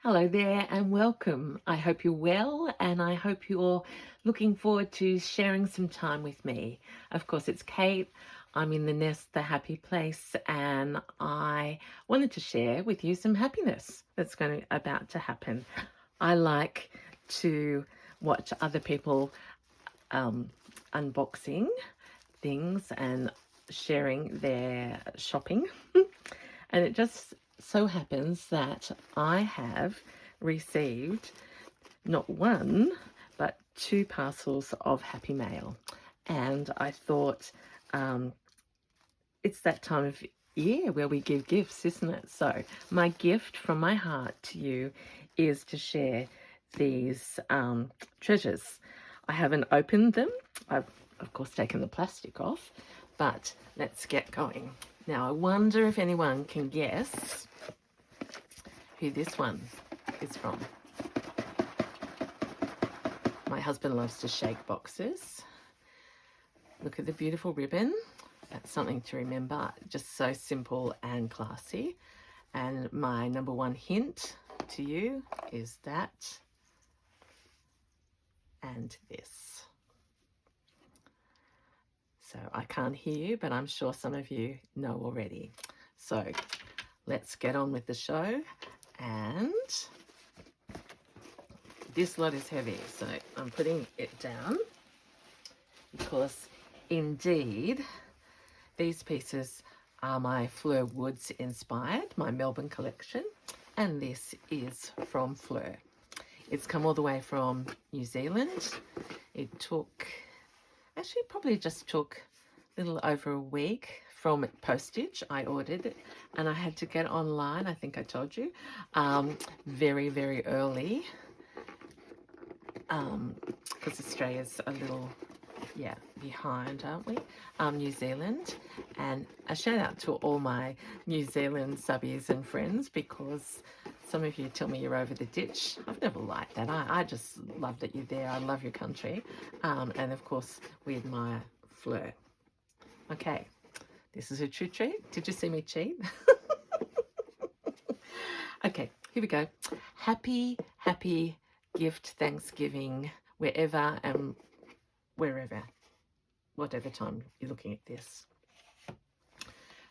Hello there and welcome. I hope you're well and I hope you're looking forward to sharing some time with me. Of course, it's Kate. I'm in the nest, the happy place, and I wanted to share with you some happiness that's about to happen. I like to watch other people unboxing things and sharing their shopping. And it just so happens that I have received not one, but two parcels of Happy Mail. And I thought it's that time of year where we give gifts, isn't it? So my gift from my heart to you is to share these treasures. I haven't opened them. I've, of course, taken the plastic off, but let's get going. Now, I wonder if anyone can guess who this one is from. My husband loves to shake boxes. Look at the beautiful ribbon. That's something to remember. Just so simple and classy. And my number one hint to you is that and this. So I can't hear you, but I'm sure some of you know already. So let's get on with the show. And this lot is heavy, so I'm putting it down because indeed these pieces are my Flur Woods inspired, my Melbourne collection, and this is from Fleur. It's come all the way from New Zealand. It probably just took a little over a week from postage. I ordered it and I had to get online, I think I told you, very, very early because Australia's a little behind, aren't we? New Zealand. And a shout out to all my New Zealand subbies and friends, because some of you tell me you're over the ditch. I've never liked that. I just love that you're there. I love your country. And of course, we admire Fleur. Okay, this is a true treat. Did you see me cheat? Okay, here we go. Happy gift Thanksgiving, wherever and wherever, whatever time you're looking at this.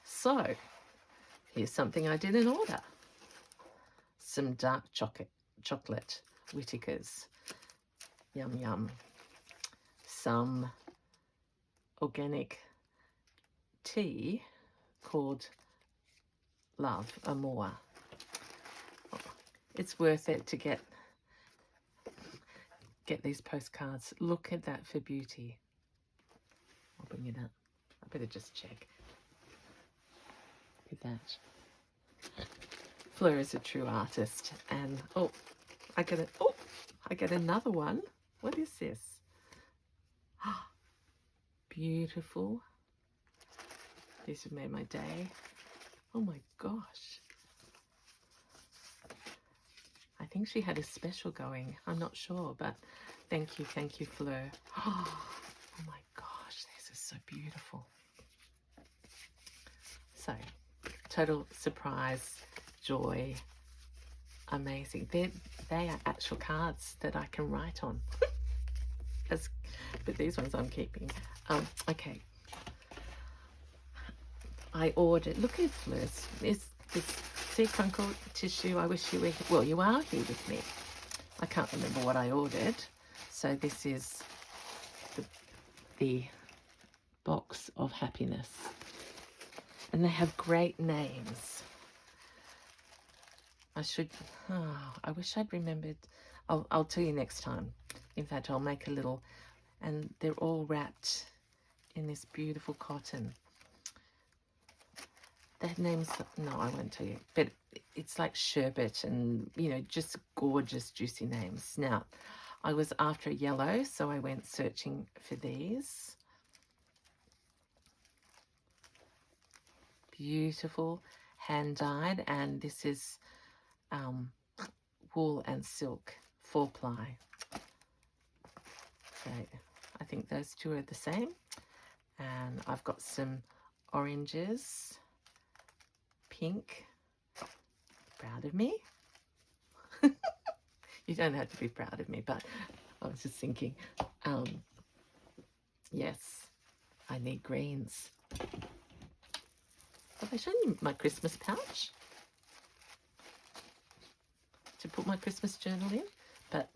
So here's something I didn't order. Some dark chocolate Whitakers. Yum yum. Some organic tea called Love Amour. It's worth it to get these postcards. Look at that for beauty. I'll bring it up. I better just check. Look at that. Fleur is a true artist, and I get another one. What is this? Beautiful. These have made my day. Oh my gosh. I think she had a special going. I'm not sure, but thank you, Fleur. Oh my gosh, this is so beautiful. So, total surprise, joy, amazing. They are actual cards that I can write on. But these ones I'm keeping. Okay. I ordered, look at Fleur's, this sea crunkle tissue. I wish you were, well, you are here with me. I can't remember what I ordered. So this is the box of happiness. And they have great names. I wish I'd remembered. I'll tell you next time. In fact, I'll make a little, and they're all wrapped in this beautiful cotton. That name's, no, I won't tell you, but it's like sherbet and, just gorgeous, juicy names. Now, I was after a yellow, so I went searching for these. Beautiful, hand-dyed, and this is wool and silk, 4-ply. So I think those two are the same. And I've got some oranges, pink, proud of me. You don't have to be proud of me, but I was just thinking, yes, I need greens. Have I shown you my Christmas pouch to put my Christmas journal in? But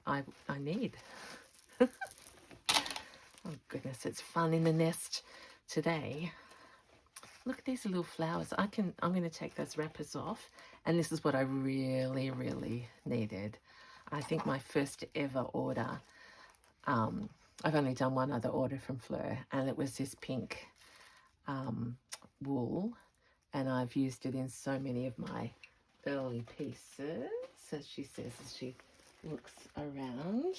I need. Oh goodness, it's fun in the nest today. Look at these little flowers. I'm going to take those wrappers off, and this is what I really, really needed. I think my first ever order, I've only done one other order from Fleur, and it was this pink wool, and I've used it in so many of my early pieces, as she says as she looks around,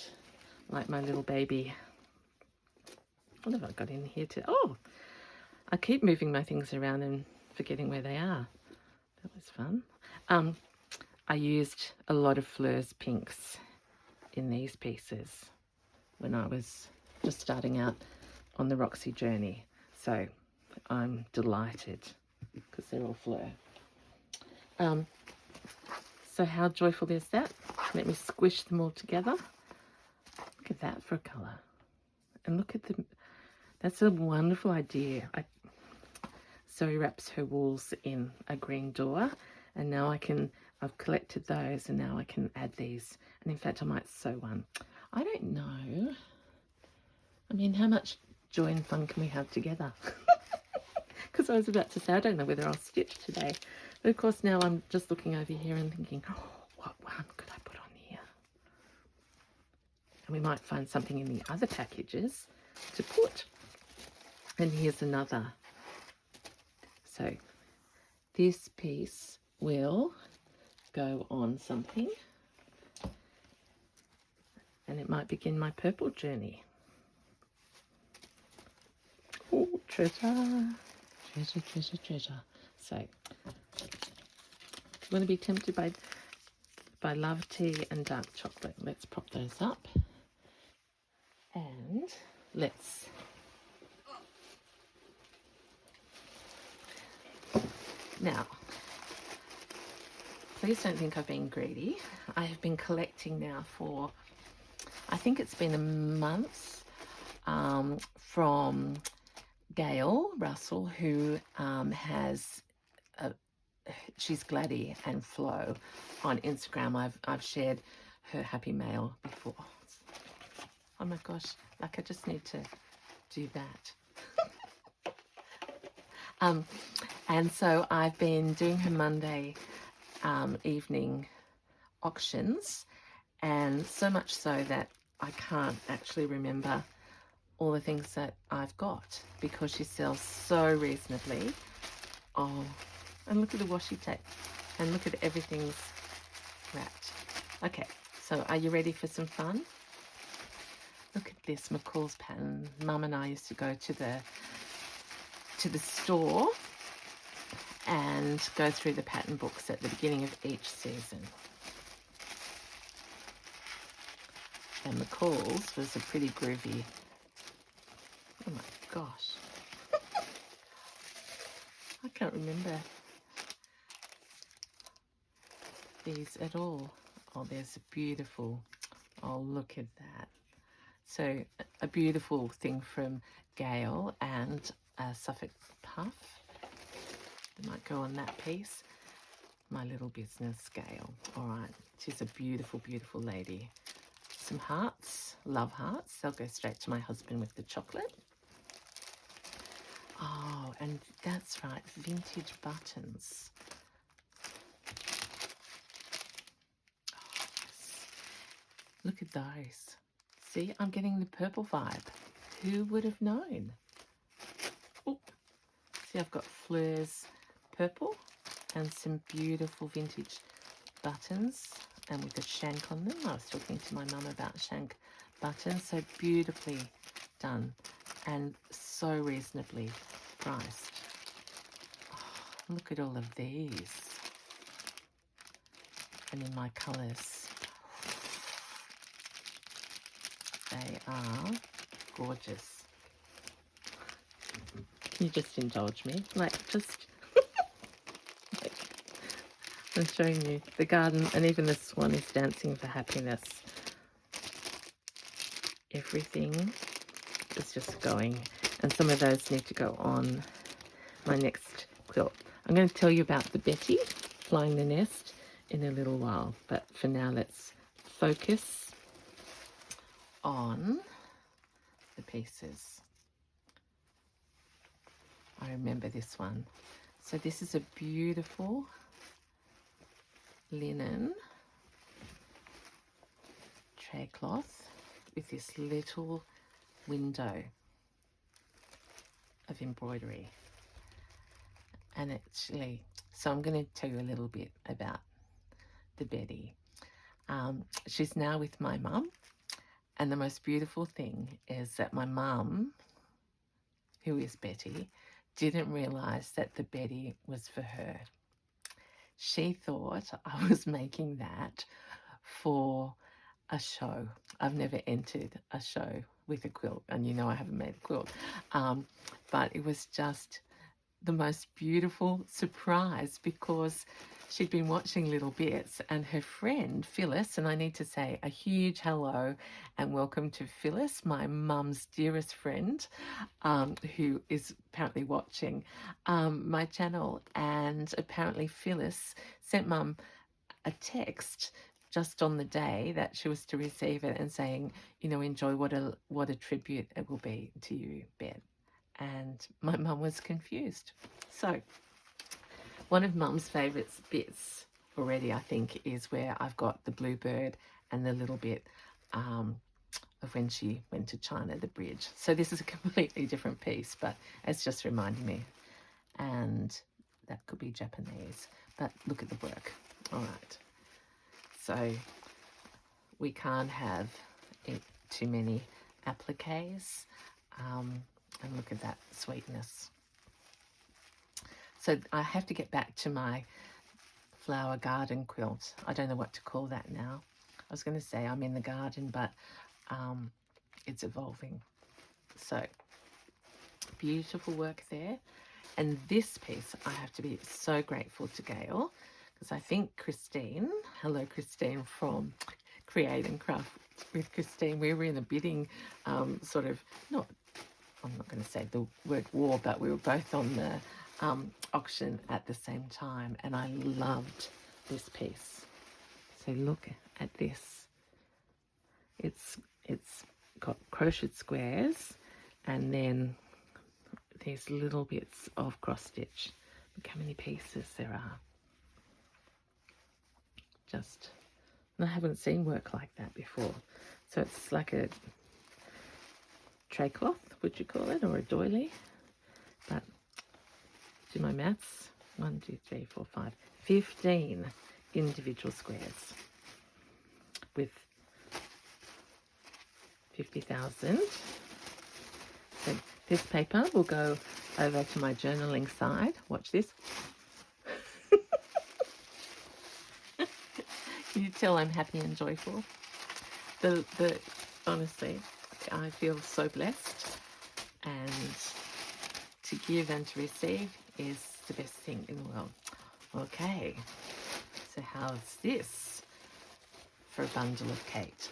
like my little baby. What have I got in here too? Oh, I keep moving my things around and forgetting where they are. That was fun. I used a lot of Fleur's pinks in these pieces when I was just starting out on the Roxy journey. So I'm delighted because they're all Fleur. So how joyful is that? Let me squish them all together. Look at that for a colour. And look at them. That's a wonderful idea. Zoe wraps her wools in a green door, and now I've collected those, and now I can add these. And in fact, I might sew one. I don't know. I mean, how much joy and fun can we have together? Because I was about to say, I don't know whether I'll stitch today. But of course, now I'm just looking over here and thinking, oh, what one could I put on here? And we might find something in the other packages to put. And here's another. So this piece will go on something, and it might begin my purple journey. Oh, treasure, treasure, treasure, treasure. So you want to be tempted by love tea and dark chocolate. Let's prop those up, and let's now, please don't think I've been greedy. I have been collecting now for, I think it's been a month, from Gail Russell, who has, she's Gladdy and Flo on Instagram. I've shared her happy mail before. Oh my gosh, like I just need to do that. And so I've been doing her Monday evening auctions, and so much so that I can't actually remember all the things that I've got because she sells so reasonably. Oh, and look at the washi tape, and look at everything's wrapped. Okay, so are you ready for some fun? Look at this McCall's pattern. Mum and I used to go to the store and go through the pattern books at the beginning of each season. And McCall's was a pretty groovy. Oh my gosh. I can't remember these at all. Oh, there's a beautiful, oh, look at that. So a beautiful thing from Gail and Suffolk Puff. It might go on that piece. My little business, Gail. All right, she's a beautiful, beautiful lady. Some hearts, love hearts. They'll go straight to my husband with the chocolate. Oh, and that's right, vintage buttons. Oh, yes. Look at those. See, I'm getting the purple vibe. Who would have known? Oh, see, I've got Fleur's purple and some beautiful vintage buttons, and with a shank on them. I was talking to my mum about shank buttons. So beautifully done and so reasonably priced. Oh, look at all of these. And in my colours. They are gorgeous. Can you just indulge me? Like, just... I'm showing you the garden, and even the swan is dancing for happiness. Everything is just going, and some of those need to go on my next quilt. I'm going to tell you about the Betty flying the nest in a little while, but for now let's focus on the pieces. I remember this one. So this is a beautiful linen tray cloth with this little window of embroidery. And actually, so I'm going to tell you a little bit about the Betty. She's now with my mum, and the most beautiful thing is that my mum, who is Betty, didn't realise that the Betty was for her. She thought I was making that for a show. I've never entered a show with a quilt, and you know I haven't made a quilt, but it was just the most beautiful surprise because she'd been watching little bits, and her friend Phyllis, and I need to say a huge hello and welcome to Phyllis, my mum's dearest friend, who is apparently watching my channel. And apparently Phyllis sent mum a text just on the day that she was to receive it and saying, you know, enjoy, what a tribute it will be to you, Bet. And my mum was confused. So one of mum's favourite bits already, I think, is where I've got the bluebird and the little bit of when she went to China, the bridge. So this is a completely different piece, but it's just reminding me. And that could be Japanese, but look at the work. All right. So we can't have too many appliques. And look at that sweetness. So I have to get back to my flower garden quilt. I don't know what to call that now. I was going to say I'm in the garden, but it's evolving. So beautiful work there. And this piece, I have to be so grateful to Gail, because I think Christine, hello Christine from Create and Craft with Christine, we were in a bidding sort of, I'm not going to say the word war, but we were both on the auction at the same time, and I loved this piece. So look at this. It's got crocheted squares and then these little bits of cross stitch. Look how many pieces there are. Just, I haven't seen work like that before. So it's like a tray cloth, would you call it, or a doily? But do my maths. 1, 2, 3, 4, 5, 15 individual squares with 50,000. So this paper will go over to my journaling side. Watch this. Can you tell I'm happy and joyful? Honestly, I feel so blessed, and to give and to receive is the best thing in the world. Okay, so how's this for a bundle of Kate?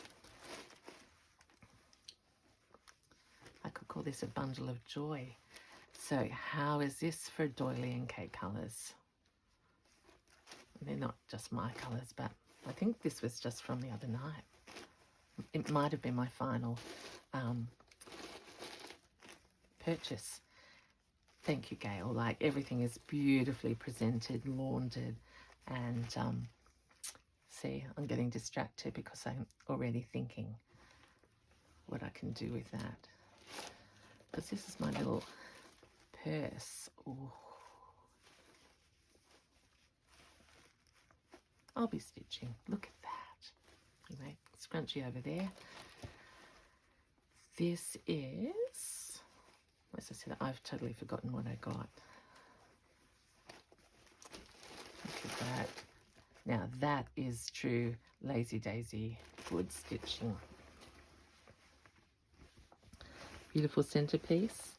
I could call this a bundle of joy. So how is this for doily and Kate colours? They're not just my colours, but I think this was just from the other night. It might have been my final purchase. Thank you, Gail. Like, everything is beautifully presented, laundered, and see, I'm getting distracted because I'm already thinking what I can do with that. Because this is my little purse. Ooh. I'll be stitching. Look at that. Anyway, scrunchie over there. This is, as I said, I've totally forgotten what I got. Look at that. Now that is true Lazy Daisy wood stitching. Beautiful centerpiece.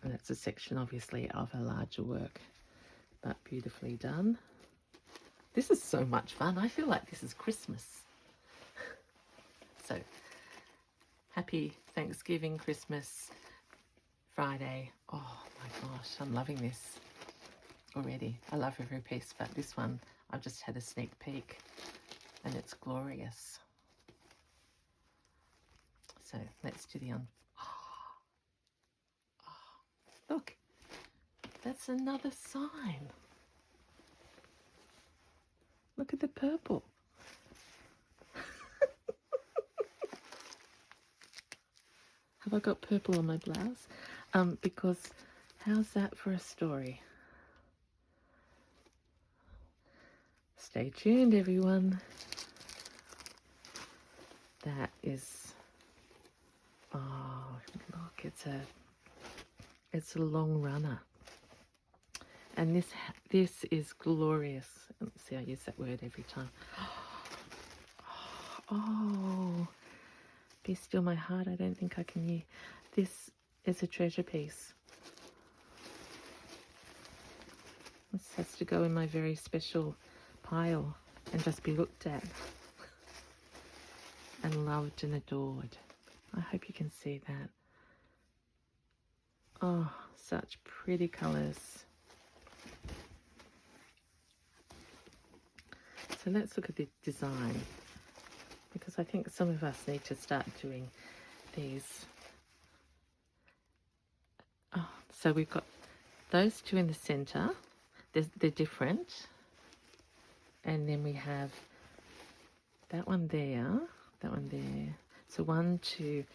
And that's a section obviously of a larger work. but beautifully done. This is so much fun. I feel like this is Christmas. So, happy Thanksgiving, Christmas, Friday. Oh my gosh, I'm loving this already. I love every piece, but this one, I've just had a sneak peek and it's glorious. So let's do the look, that's another sign. Look at the purple. Have I got purple on my blouse? Because how's that for a story? Stay tuned, everyone. That is, oh look, it's a long runner, and this is glorious. Let's see, I use that word every time. Oh, be still my heart. I don't think I can hear. This is a treasure piece. This has to go in my very special pile and just be looked at and loved and adored. I hope you can see that. Oh, such pretty colours. So let's look at the design, because I think some of us need to start doing these. Oh, so we've got those two in the centre. They're different. And then we have that one there, that one there. So 1, 2,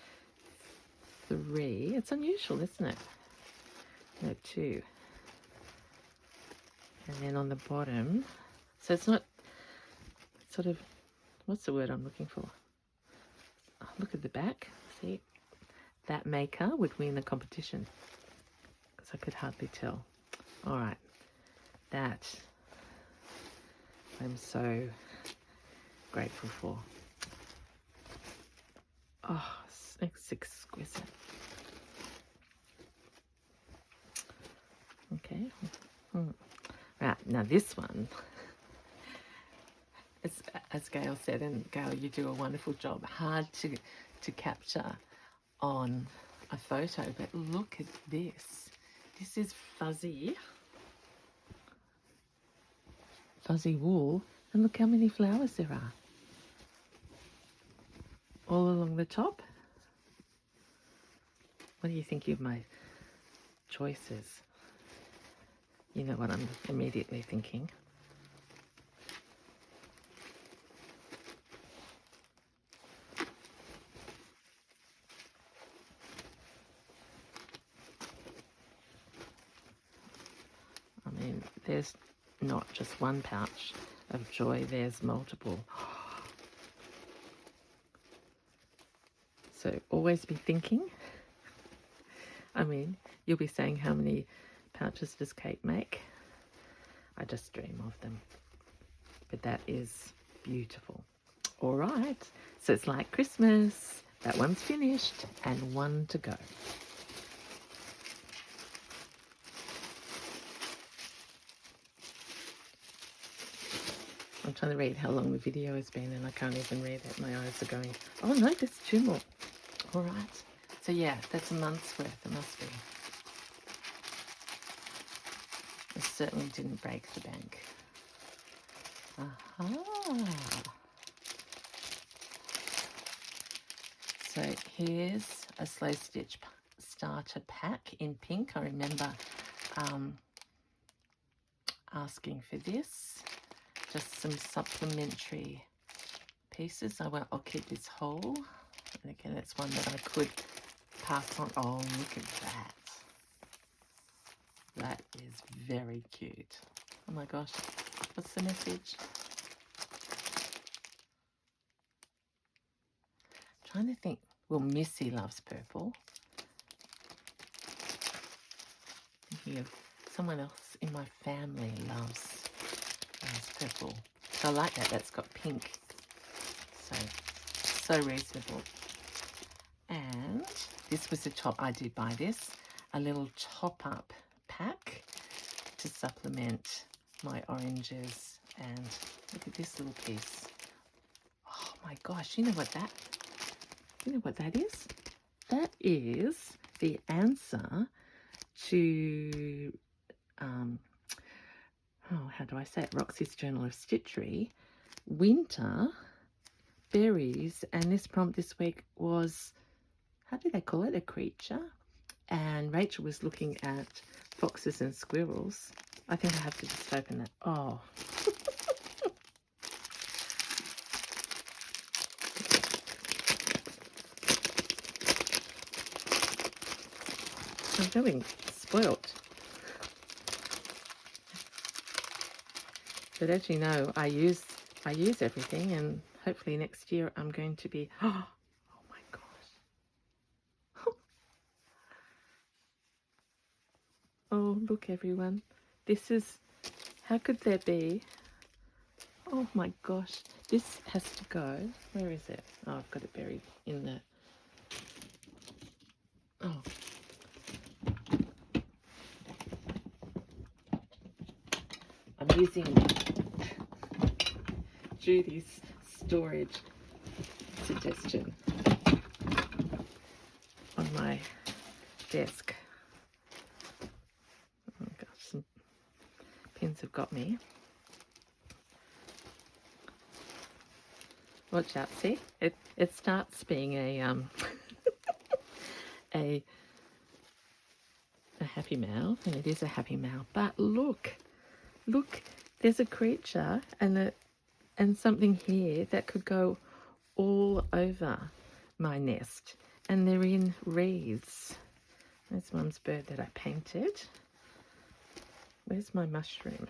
3. It's unusual, isn't it? No, 2. And then on the bottom, so it's not sort of, what's the word I'm looking for? Oh, look at the back. See, that maker would win the competition, because I could hardly tell. All right, that I'm so grateful for. Oh, it's exquisite. Okay. Right, now this one, it's, as Gail said, and Gail, you do a wonderful job, hard to capture on a photo, but look at this. This is fuzzy wool, and look how many flowers there are all along the top. What do you think of my choices? You know what I'm immediately thinking. I mean, there's not just one pouch of joy, there's multiple. So always be thinking. I mean, you'll be saying, how many pouches does Kate make? I just dream of them. But that is beautiful. All right, so it's like Christmas. That one's finished and 1 to go. I'm trying to read how long the video has been and I can't even read it. My eyes are going, oh no, there's 2 more. All right. So yeah, that's a month's worth. It must be. It certainly didn't break the bank. Aha. So here's a slow stitch starter pack in pink. I remember asking for this. Just some supplementary pieces. I'll keep this whole. And again, it's one that I could pass on. Oh, look at that. That is very cute. Oh my gosh. What's the message? Trying to think. Well, Missy loves purple. Thinking of someone else in my family loves purple. So I like that. That's got pink. So reasonable. And this was a top. I did buy this. A little top-up pack to supplement my oranges. And look at this little piece. Oh my gosh, you know what that is? That is the answer to how do I say it? Roxy's Journal of Stitchery, winter, berries, and this prompt this week was, how do they call it? A creature. And Rachel was looking at foxes and squirrels. I think I have to just open that. Oh. I'm feeling spoilt. But as you know, I use everything, and hopefully next year I'm going to be, oh my gosh. Oh, look everyone. This is, how could there be? Oh my gosh. This has to go. Where is it? Oh, I've got it buried in the, oh. I'm using Judy's storage suggestion on my desk. Oh gosh, some pins have got me. Watch out, see? It starts being a a happy mail, and it is a happy mail. But look, there's a creature and something here that could go all over my nest, and they're in wreaths. There's Mum's bird that I painted. Where's my mushroom?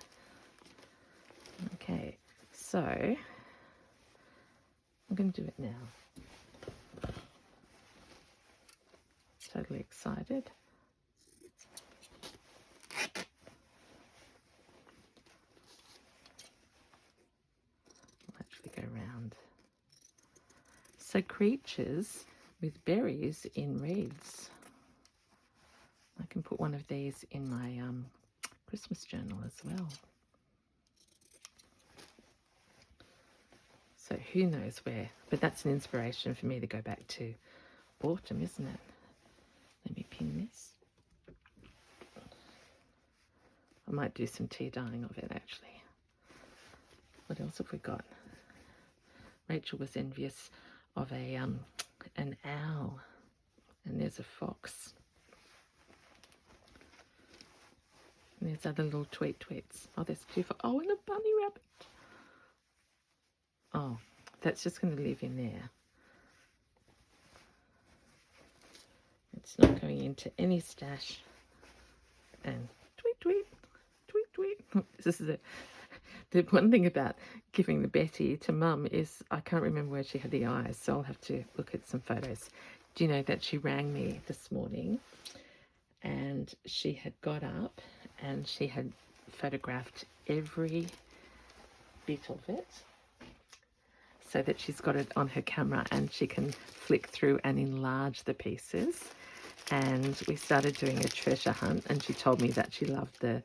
Okay, so I'm going to do it now. Totally excited. I'll actually go around. So creatures with berries in wreaths. I can put one of these in my Christmas journal as well. So who knows where, but that's an inspiration for me to go back to autumn, isn't it? Let me pin this. I might do some tea dyeing of it actually. What else have we got? Rachel was envious of an owl, and there's a fox. And there's other little tweets. Oh, there's two. Oh, and a bunny rabbit. Oh, that's just going to live in there. It's not going into any stash. And tweet. This is the one thing about giving the Betty to Mum is I can't remember where she had the eyes, so I'll have to look at some photos. Do you know that she rang me this morning, and she had got up and she had photographed every bit of it so that she's got it on her camera and she can flick through and enlarge the pieces. And we started doing a treasure hunt, and she told me that she loved the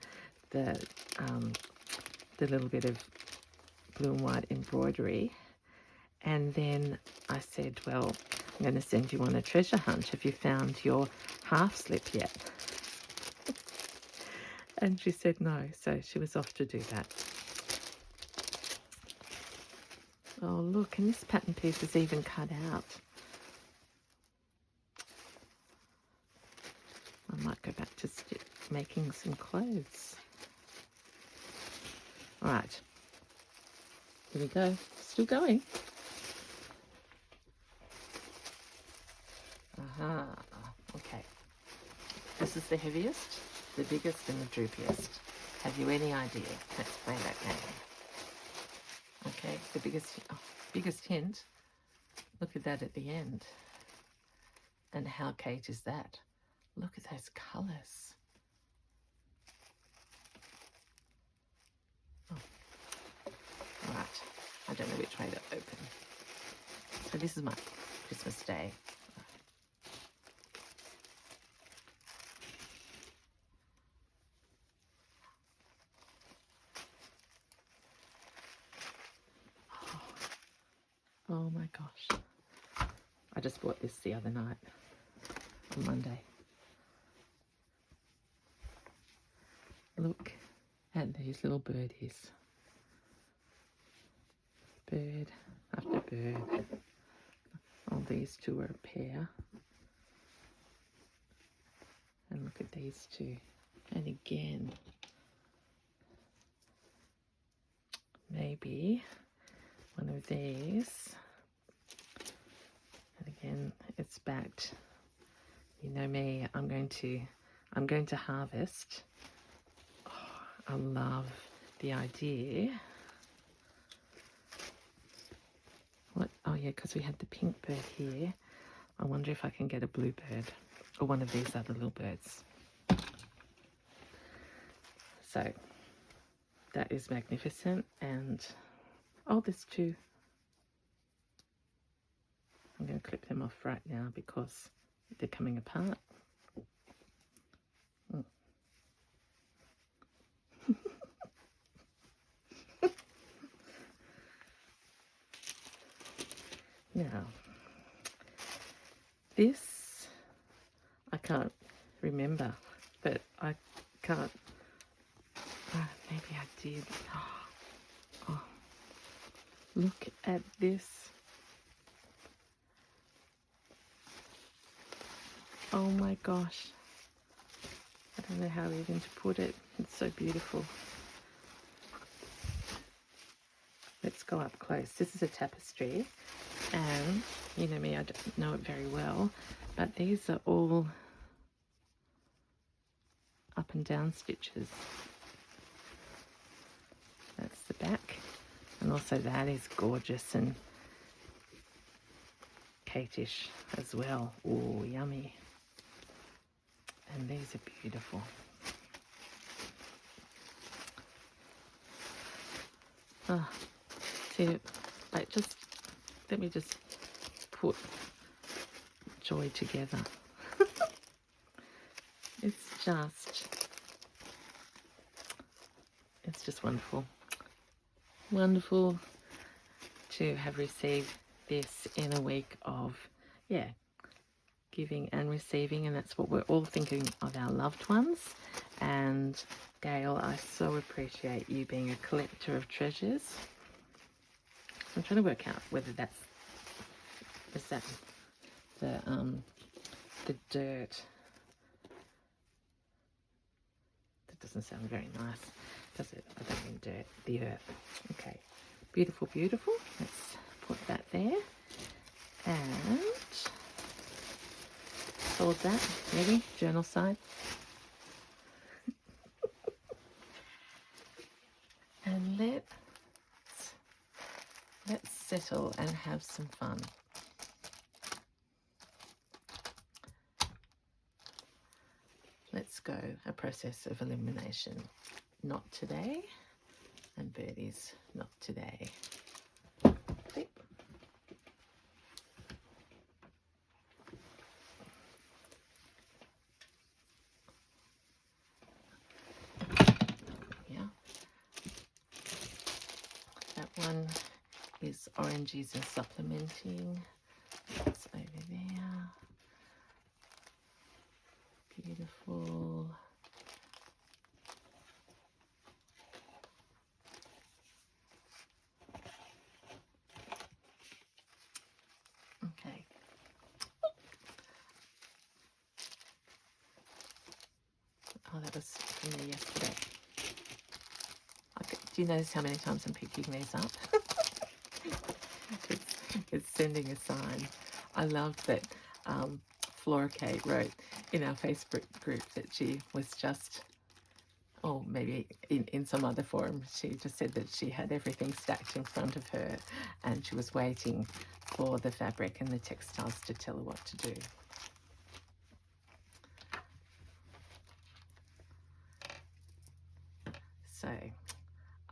little bit of blue and white embroidery. And then I said, well, I'm going to send you on a treasure hunt. Have you found your half slip yet? And she said no, so she was off to do that. Oh look, and this pattern piece is even cut out. I might go back to making some clothes. All right, here we go. Still going. Aha, okay. This is the heaviest, the biggest, and the droopiest. Have you any idea? Let's play that game. Okay, the biggest hint. Look at that at the end. And how Kate is that? Look at those colours. Oh. All right, I don't know which way to open. So this is my Christmas Day. Oh my gosh. I just bought this the other night on Monday. Look at these little birdies. Bird after bird. Oh, these two are a pair. And look at these two. And again, maybe one of these. And again, it's backed. You know me, I'm going to harvest. Oh, I love the idea. What? Oh yeah, because we had the pink bird here. I wonder if I can get a blue bird or one of these other little birds. So that is magnificent. And oh, there's two. I'm going to clip them off right now because they're coming apart. Now, this, I can't remember, but I can't, maybe I did. Oh, look at this. Oh my gosh. I don't know how even to put it. It's so beautiful. Let's go up close. This is a tapestry, and you know me, I don't know it very well, but these are all up and down stitches. That's the back, and also that is gorgeous and Kate-ish as well. Oh, yummy. And these are beautiful. Oh, see, like let me just put joy together. It's just wonderful. Wonderful to have received this in a week of, yeah, giving and receiving, and that's what we're all thinking of our loved ones. And Gail, I so appreciate you being a collector of treasures. I'm trying to work out whether is that the dirt. That doesn't sound very nice, does it? I don't mean dirt, the earth. Okay, beautiful, beautiful. Let's put that there. And hold that, maybe, journal side. And let's settle and have some fun. Let's go a process of elimination. Not today, and birdies, not today. Clip. Yeah. That one is oranges and supplementing. That's over there. Beautiful. Okay. Oh, that was from there yesterday. Okay. Do you notice how many times I'm picking these up? It's sending a sign. I love that Flora Kate wrote in our Facebook group that she was just, or maybe in some other forum, she just said that she had everything stacked in front of her and she was waiting for the fabric and the textiles to tell her what to do. So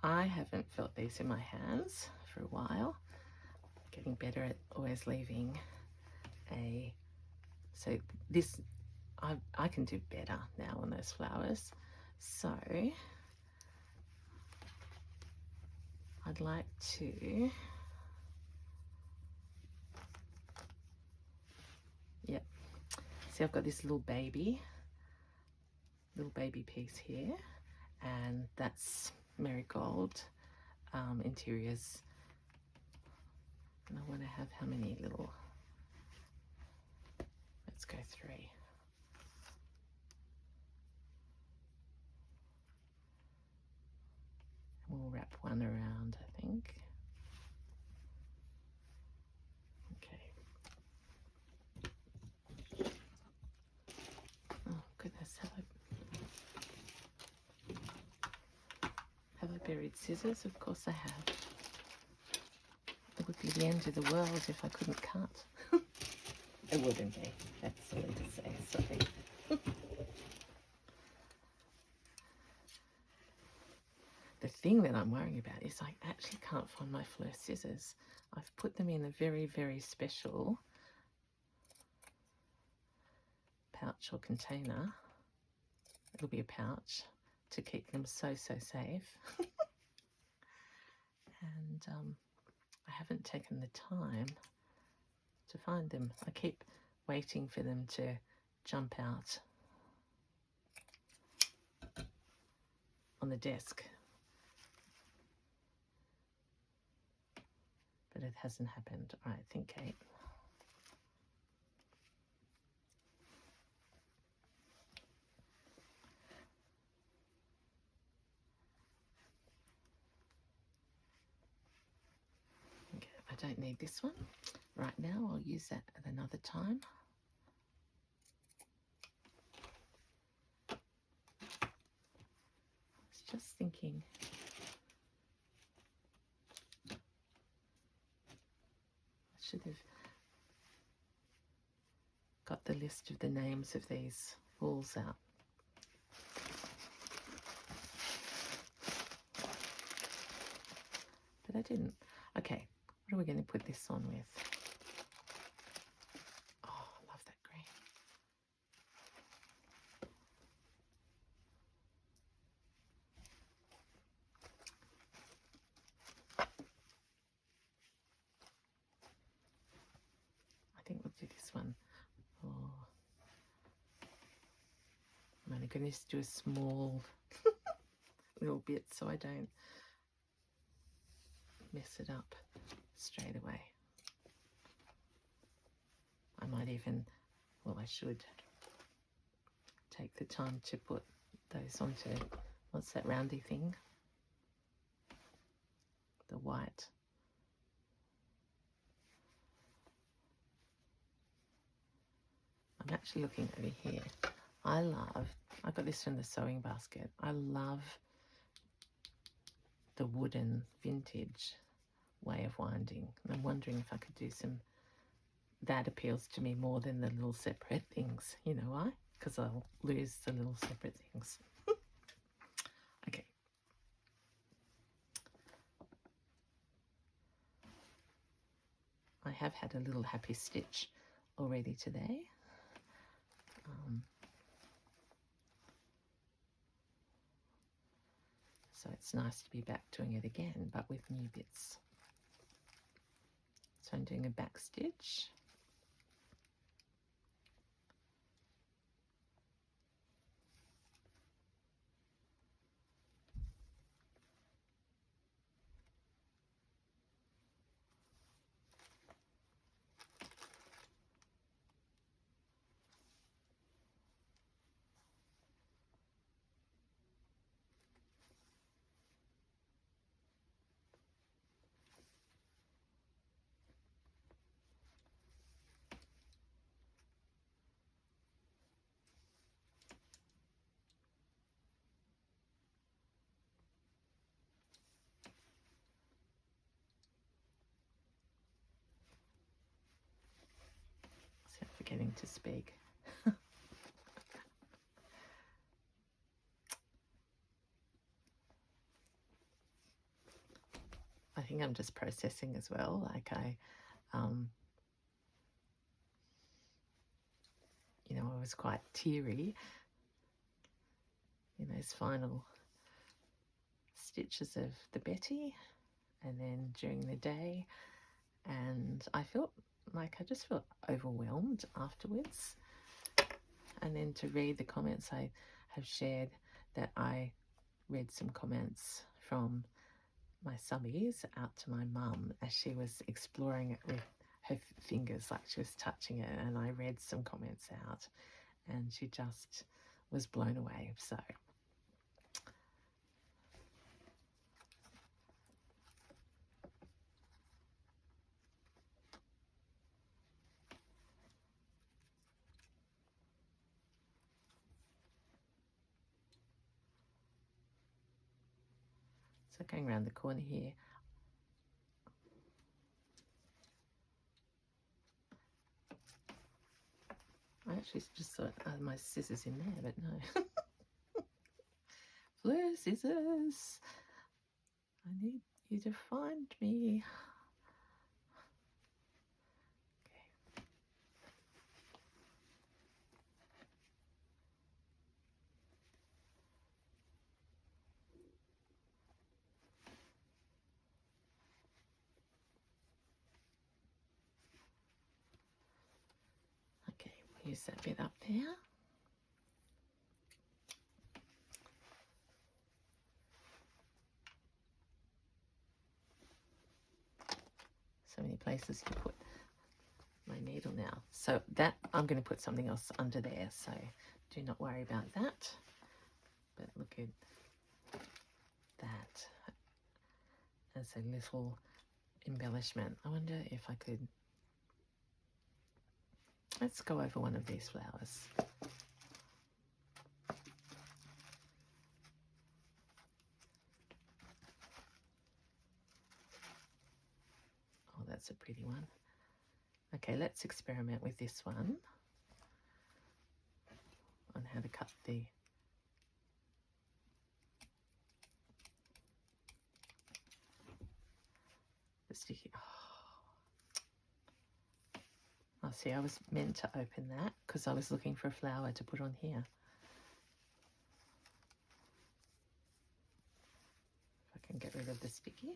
I haven't felt these in my hands for a while. Getting better at always leaving a, so this, I can do better now on those flowers. So I'd like to See, I've got this little baby piece here, and that's marigold interiors. And I want to have how many little, let's go 3. We'll wrap one around, I think. Okay. Oh goodness, have I buried scissors? Of course I have. It would be the end of the world if I couldn't cut. It wouldn't be. That's silly to say, sorry. The thing that I'm worrying about is I actually can't find my Fleur scissors. I've put them in a very, very special pouch or container. It'll be a pouch to keep them so safe. And I haven't taken the time to find them. I keep waiting for them to jump out on the desk, but it hasn't happened. All right, think, Kate. Okay, I don't need this one right now. I'll use that at another time. I was just thinking, I should have got the list of the names of these walls out. But I didn't. Okay, what are we going to put this on with? Oh, I love that green. I think we'll do this one. Oh, I'm only going to do a small little bit so I don't mess it up straight away. I might even, well, I should take the time to put those onto, what's that roundy thing? The white. I'm actually looking over here. I got this from the sewing basket. I love the wooden vintage way of winding. I'm wondering if I could do some, that appeals to me more than the little separate things. You know why? Because I'll lose the little separate things. Okay. I have had a little happy stitch already today. So it's nice to be back doing it again, but with new bits. So I'm doing a back stitch. So I'm forgetting to speak. I think I'm just processing as well. Like I was quite teary in those final stitches of the Betty, and then during the day, and I just felt overwhelmed afterwards. and then to read the comments. I have shared that I read some comments from my subbies out to my mum as she was exploring it with her fingers, like she was touching it, and I read some comments out and she just was blown away. So going around the corner here, I actually just thought, are my scissors in there, but no. Fleur scissors, I need you to find me. Okay, we'll use that bit up there. So many places to put my needle now. So that, I'm going to put something else under there, so do not worry about that. But look at that as a little embellishment. I wonder if I could, let's go over one of these flowers. Oh, that's a pretty one. Okay, let's experiment with this one on how to cut the sticky. Oh, see, I was meant to open that because I was looking for a flower to put on here. If I can get rid of the sticky.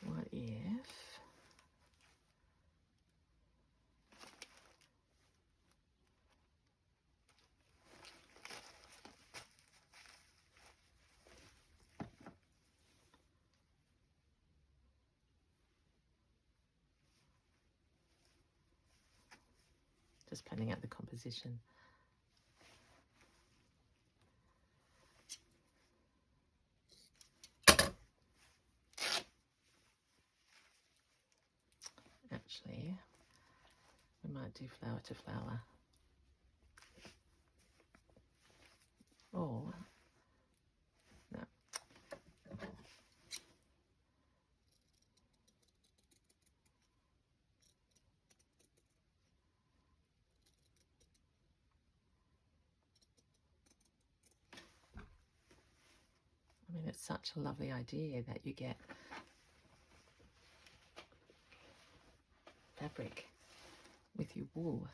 What if just planning out the composition. Actually, we might do flower to flower. Or, no. I mean, it's such a lovely idea that you get fabric with your wool.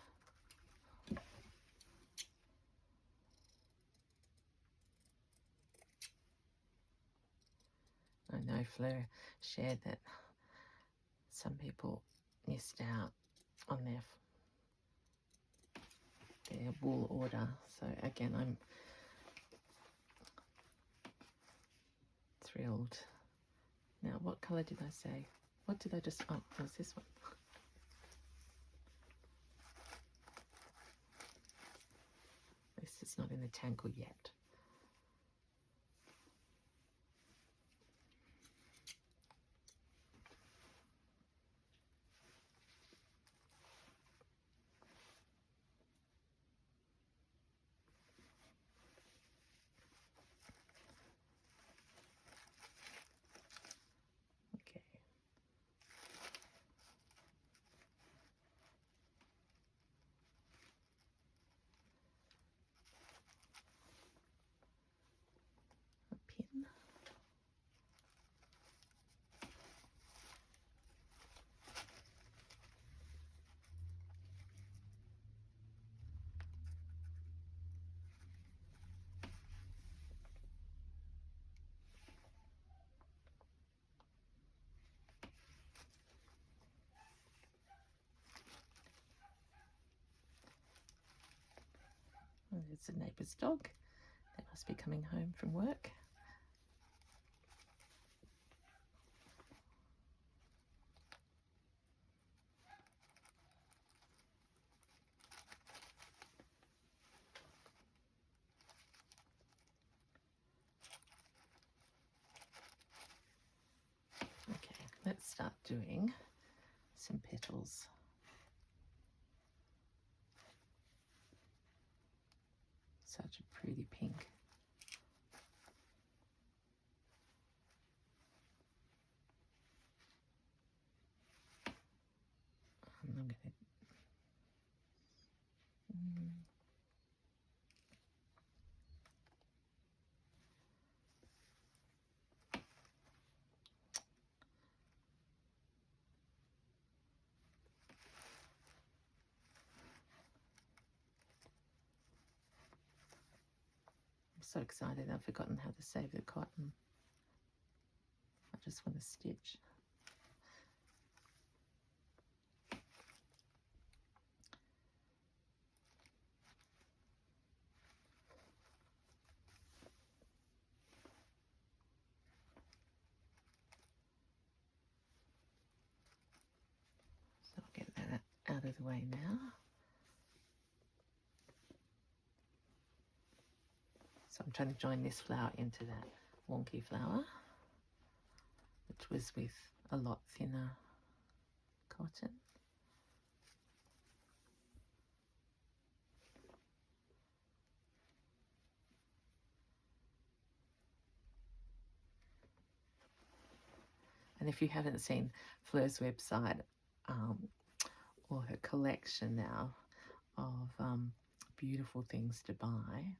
I know Fleur shared that some people missed out on their wool order. So again, I'm thrilled. Now, what colour did I say? What did I just, oh, it was this one. At least it's not in the tangle yet. Okay. there's a neighbour's dog. They must be coming home from work. Okay, let's start doing some petals. Such a pretty pink. And I'm going to I'm so excited I've forgotten how to save the cotton. I just want to stitch. So I'll get that out of the way now. So I'm trying to join this flower into that wonky flower, which was with a lot thinner cotton. And if you haven't seen Fleur's website or her collection now of beautiful things to buy,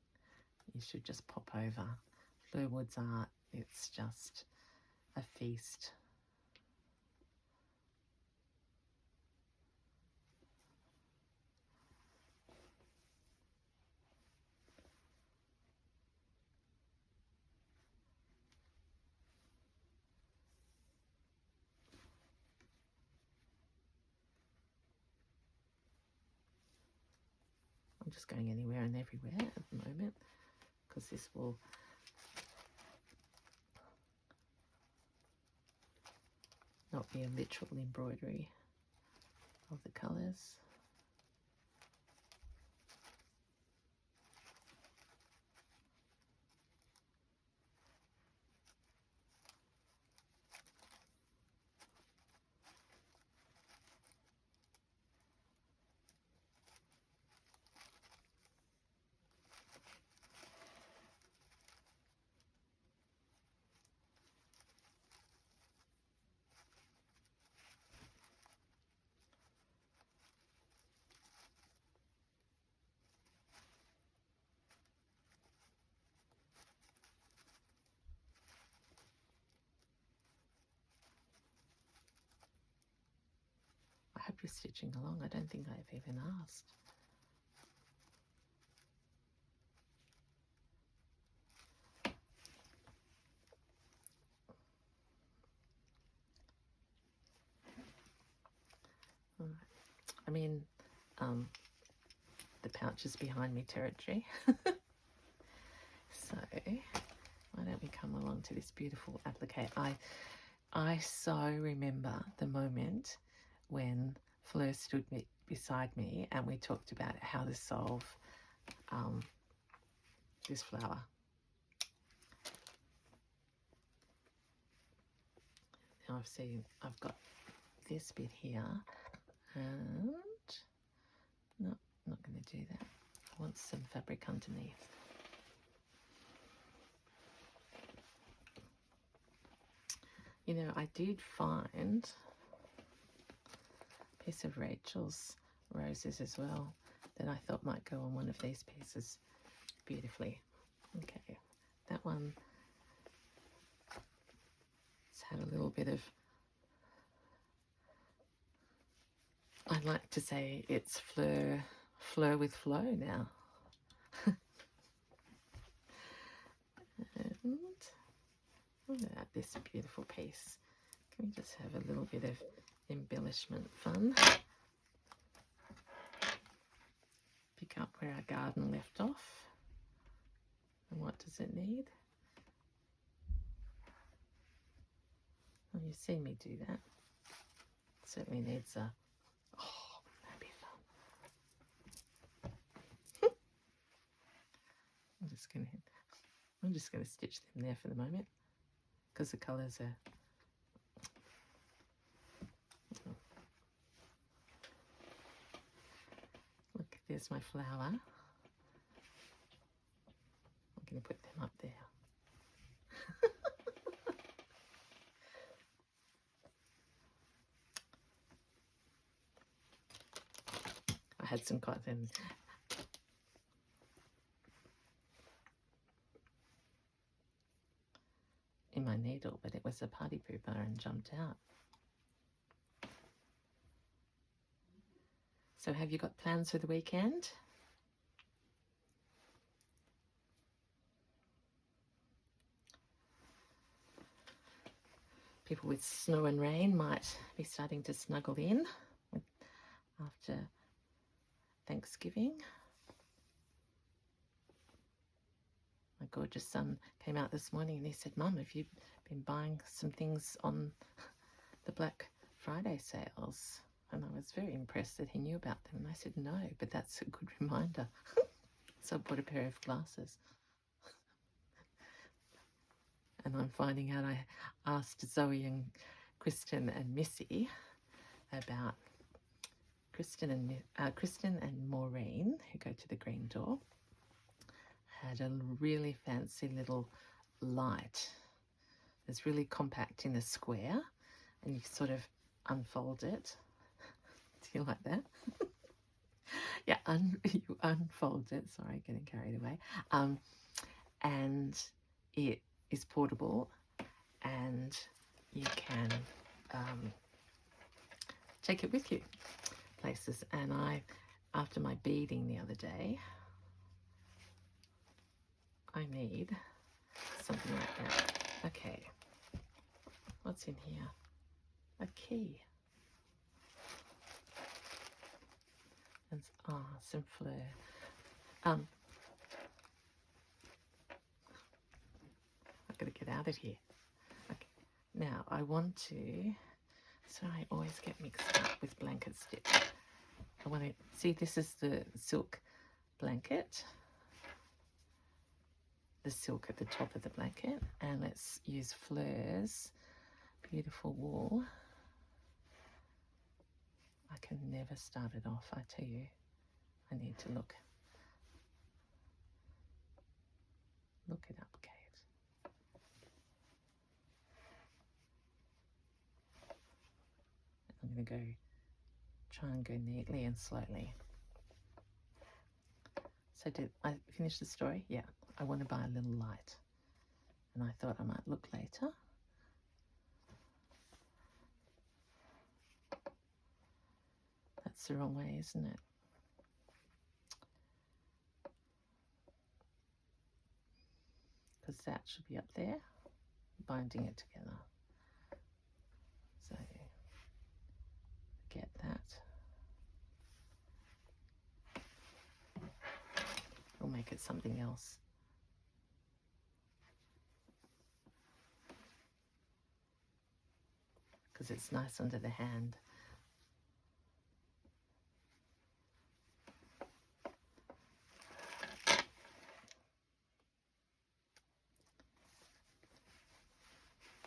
you should just pop over. Flur Woods art, it's just a feast. I'm just going anywhere and everywhere at the moment because this will not be a literal embroidery of the colours. I hope you're stitching along. I don't think I've even asked. All right. I'm in the pouches behind me territory. So why don't we come along to this beautiful applique. I so remember the moment when Fleur stood beside me and we talked about how to solve this flower. Now I've got this bit here, and no, I'm not going to do that. I want some fabric underneath. You know, I did find a piece of Rachel's roses as well that I thought might go on one of these pieces beautifully. Okay, that one has had a little bit of, I like to say it's Fleur with flow now. And look at this beautiful piece. Can we just have a little bit of embellishment fun? Pick up where our garden left off. And what does it need? Well, you see me do that. It certainly needs a, oh, that'd be fun. I'm just gonna stitch them there for the moment because the colours are, look, there's my flower. I'm going to put them up there. I had some cotton in my needle, but it was a party pooper and jumped out. So have you got plans for the weekend? People with snow and rain might be starting to snuggle in after Thanksgiving. My gorgeous son came out this morning and he said, "Mum, have you been buying some things on the Black Friday sales?" And I was very impressed that he knew about them. And I said, "No, but that's a good reminder." So I bought a pair of glasses. And I'm finding out, I asked Zoe and Kristen and Missy about Kristen and Maureen, who go to the green door, had a really fancy little light. It's really compact in a square, and you sort of unfold it. Do you like that? Yeah, you unfold it. Sorry, getting carried away. And it is portable, and you can take it with you places. And after my beading the other day, I need something like that. Okay, what's in here? A key. And some Fleur. I've got to get out of here. Okay, now I want to, so I always get mixed up with blanket stitch. I want to, see, this is the silk blanket, the silk at the top of the blanket, and let's use Fleur's beautiful wool. I can never start it off, I tell you. I need to look it up, Kate. I'm going to try and go neatly and slowly. So did I finish the story? Yeah, I want to buy a little light, and I thought I might look later. That's the wrong way, isn't it? Because that should be up there, binding it together. So get that. We'll make it something else. Because it's nice under the hand.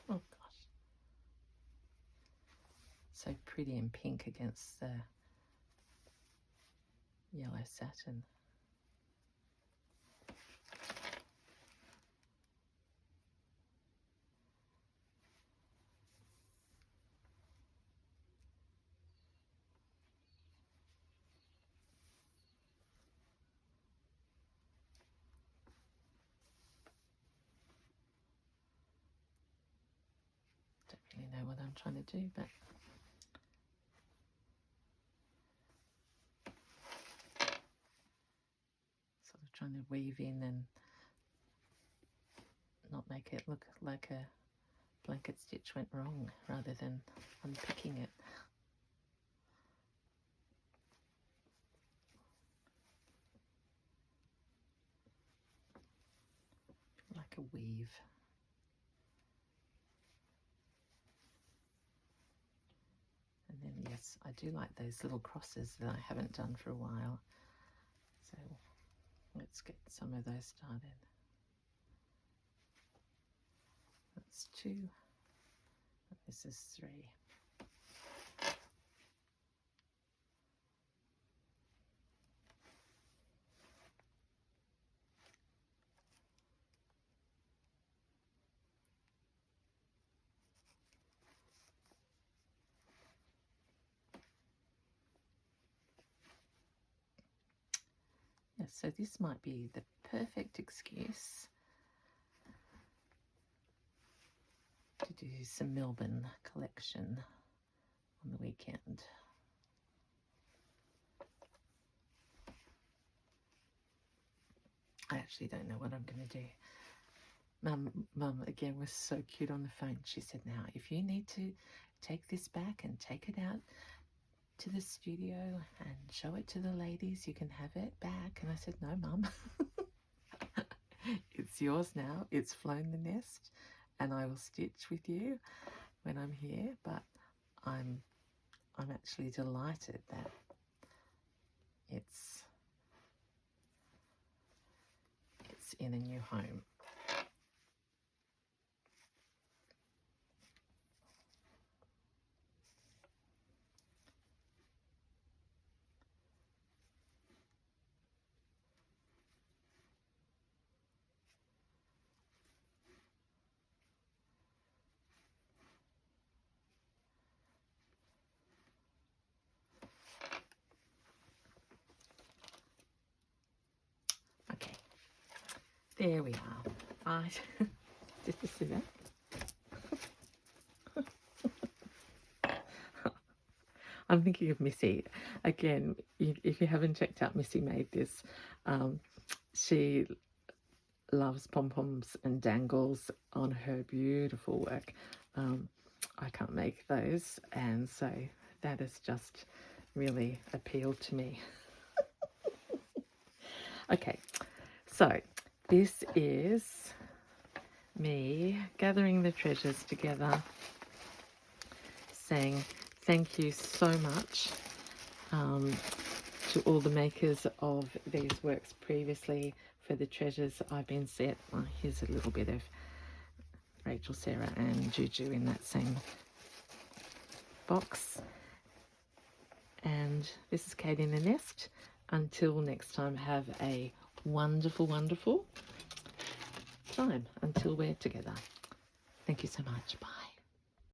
Oh gosh. So pretty and pink against the yellow satin. Don't really know what I'm trying to do, but sort of trying to weave in and not make it look like a blanket stitch went wrong, rather than unpicking it. like a weave. And then, yes, I do like those little crosses that I haven't done for a while. So let's get some of those started. That's 2. This is 3. Yeah, so this might be the perfect excuse to do some Melbourne collection on the weekend. I actually don't know what I'm going to do. Mum again was so cute on the phone. She said, now, if you need to take this back and take it out to the studio and show it to the ladies, you can have it back. And I said, no, Mum. It's yours now. It's flown the nest, and I will stitch with you when I'm here. But I'm actually delighted that it's in a new home. Okay, there we are. Did you see that? I'm thinking of Missy. Again, if you haven't checked out Missy Made This, she loves pom-poms and dangles on her beautiful work. I can't make those, and so that has just really appealed to me. Okay, so this is me gathering the treasures together, saying thank you so much to all the makers of these works previously for the treasures I've been set. Well, here's a little bit of Rachel, Sarah and Juju in that same box. And this is Kate in the Nest. Until next time, have a wonderful, wonderful time until we're together. Thank you so much. Bye.